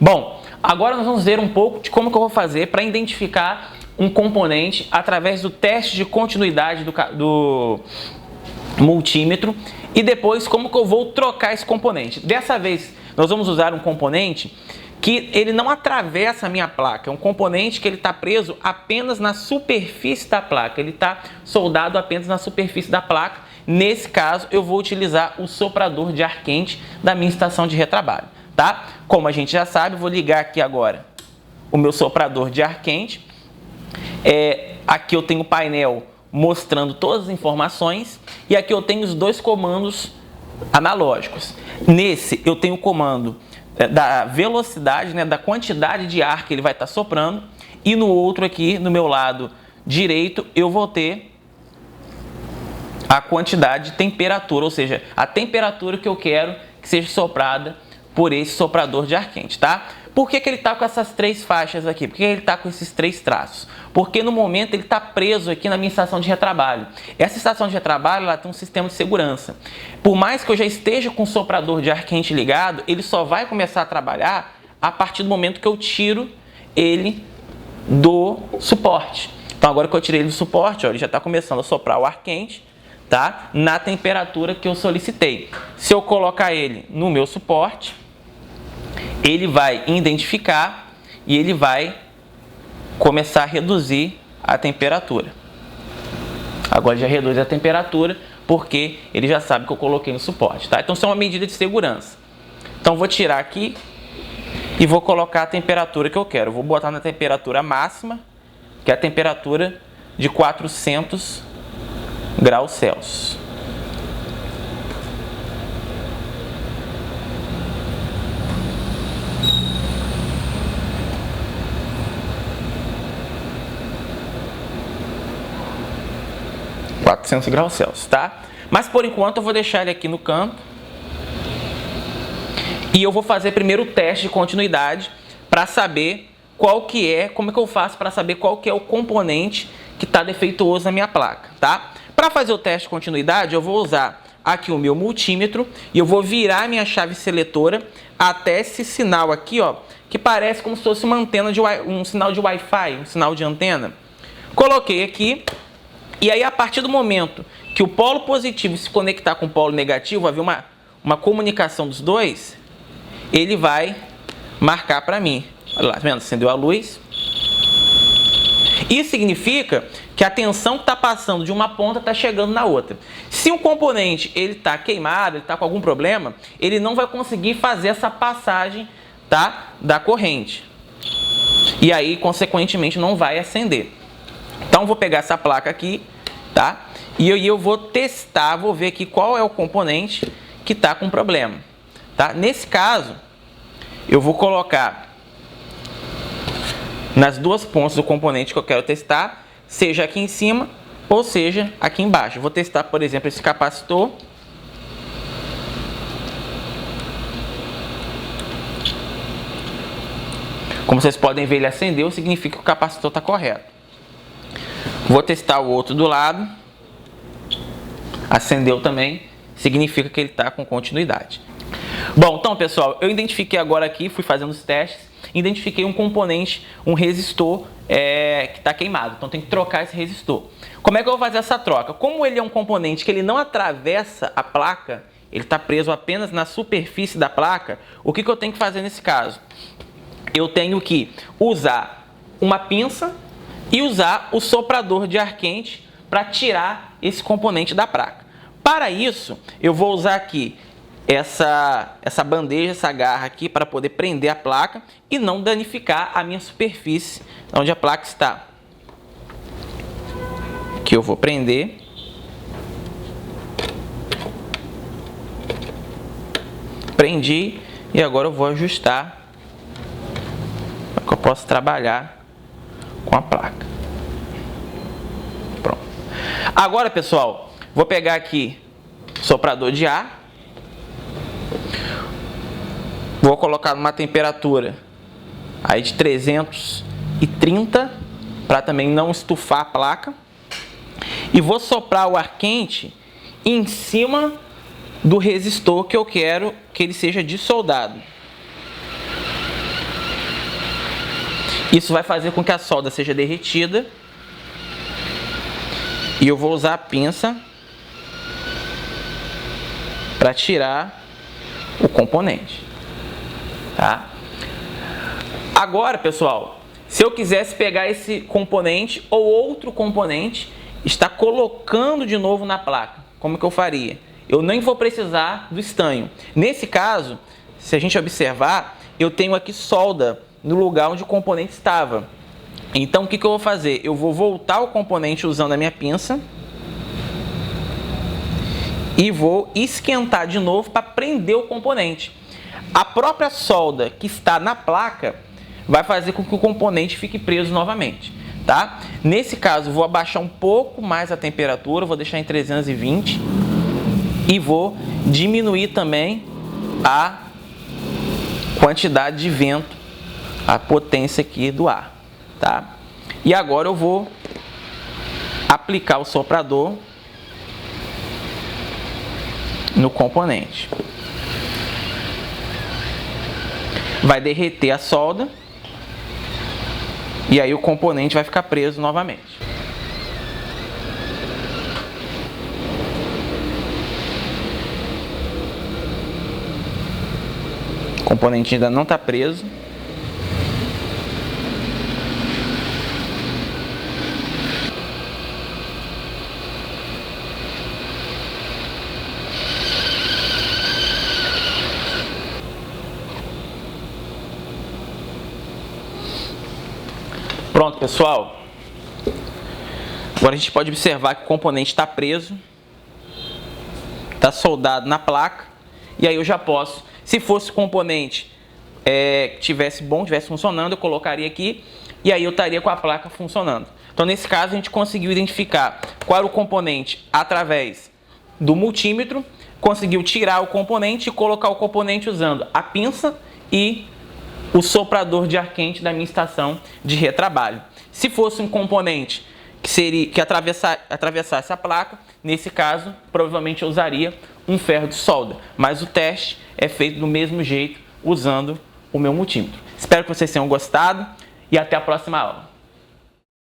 Bom, agora nós vamos ver um pouco de como que eu vou fazer para identificar um componente através do teste de continuidade do multímetro e depois como que eu vou trocar esse componente. Dessa vez nós vamos usar um componente que ele não atravessa a minha placa, é um componente que ele está preso apenas na superfície da placa, ele está soldado apenas na superfície da placa. Nesse caso eu vou utilizar o soprador de ar quente da minha estação de retrabalho, tá? Como a gente já sabe, vou ligar aqui agora o meu soprador de ar quente. Aqui eu tenho o painel mostrando todas as informações e aqui eu tenho os dois comandos analógicos. Nesse eu tenho o comando da velocidade, da quantidade de ar que ele vai estar soprando, e no outro aqui, no meu lado direito, eu vou ter a quantidade de temperatura, ou seja, a temperatura que eu quero que seja soprada por esse soprador de ar quente, tá? Por que ele está com essas três faixas aqui? Por que ele está com esses três traços? Porque no momento ele está preso aqui na minha estação de retrabalho. Essa estação de retrabalho ela tem um sistema de segurança. Por mais que eu já esteja com o soprador de ar quente ligado, ele só vai começar a trabalhar a partir do momento que eu tiro ele do suporte. Então agora que eu tirei ele do suporte, ó, ele já está começando a soprar o ar quente, tá? Na temperatura que eu solicitei. Se eu colocar ele no meu suporte, ele vai identificar e ele vai começar a reduzir a temperatura. Agora já reduz a temperatura porque ele já sabe que eu coloquei no suporte, tá? Então isso é uma medida de segurança. Então vou tirar aqui e vou colocar a temperatura que eu quero. Vou botar na temperatura máxima, que é a temperatura de 400 graus Celsius. °C, tá? Mas por enquanto eu vou deixar ele aqui no canto e eu vou fazer primeiro o teste de continuidade para saber como é que eu faço para saber qual que é o componente que está defeituoso na minha placa, tá? Para fazer o teste de continuidade eu vou usar aqui o meu multímetro e eu vou virar minha chave seletora até esse sinal aqui, ó, que parece como se fosse uma antena um sinal de Wi-Fi, um sinal de antena. Coloquei aqui. E aí, a partir do momento que o polo positivo se conectar com o polo negativo, haver uma comunicação dos dois, ele vai marcar para mim. Olha lá, tá vendo? Acendeu a luz. Isso significa que a tensão que está passando de uma ponta está chegando na outra. Se o componente está queimado, ele está com algum problema, ele não vai conseguir fazer essa passagem, tá, da corrente. E aí, consequentemente, não vai acender. Então, vou pegar essa placa aqui, tá? E eu vou testar, vou ver aqui qual é o componente que está com problema, tá? Nesse caso, eu vou colocar nas duas pontas do componente que eu quero testar, seja aqui em cima ou seja aqui embaixo. Vou testar, por exemplo, esse capacitor. Como vocês podem ver, ele acendeu, significa que o capacitor está correto. Vou testar o outro do lado. Acendeu também, significa que ele está com continuidade. Bom, então pessoal, eu identifiquei agora aqui, fui fazendo os testes, identifiquei um componente, um resistor que está queimado. Então tem que trocar esse resistor. Como é que eu vou fazer essa troca? Como ele é um componente que ele não atravessa a placa, ele está preso apenas na superfície da placa, o que eu tenho que fazer nesse caso? Eu tenho que usar uma pinça e usar o soprador de ar quente para tirar esse componente da placa. Para isso, eu vou usar aqui essa bandeja, essa garra aqui para poder prender a placa e não danificar a minha superfície onde a placa está. Aqui eu vou prender. Prendi e agora eu vou ajustar para que eu possa trabalhar com a placa. Pronto. Agora, pessoal, vou pegar aqui o soprador de ar. Vou colocar numa temperatura aí de 330 para também não estufar a placa. E vou soprar o ar quente em cima do resistor que eu quero que ele seja dissoldado. Isso vai fazer com que a solda seja derretida. E eu vou usar a pinça para tirar o componente, tá? Agora, pessoal, se eu quisesse pegar esse componente ou outro componente, está colocando de novo na placa, como que eu faria? Eu nem vou precisar do estanho. Nesse caso, se a gente observar, eu tenho aqui solda no lugar onde o componente estava. Então, o que eu vou fazer? Eu vou voltar o componente usando a minha pinça e vou esquentar de novo para prender o componente. A própria solda que está na placa vai fazer com que o componente fique preso novamente, tá? Nesse caso, vou abaixar um pouco mais a temperatura, vou deixar em 320 e vou diminuir também a quantidade de vento, a potência aqui do ar, tá? E agora eu vou aplicar o soprador no componente. Vai derreter a solda e aí o componente vai ficar preso novamente. O componente ainda não está preso. Pronto, pessoal. Agora a gente pode observar que o componente está preso, está soldado na placa, e aí eu já posso, se fosse o componente tivesse funcionando, eu colocaria aqui, e aí eu estaria com a placa funcionando. Então, nesse caso, a gente conseguiu identificar qual era o componente através do multímetro, conseguiu tirar o componente e colocar o componente usando a pinça e o soprador de ar quente da minha estação de retrabalho. Se fosse um componente que atravessasse a placa, nesse caso, provavelmente eu usaria um ferro de solda. Mas o teste é feito do mesmo jeito, usando o meu multímetro. Espero que vocês tenham gostado e até a próxima aula.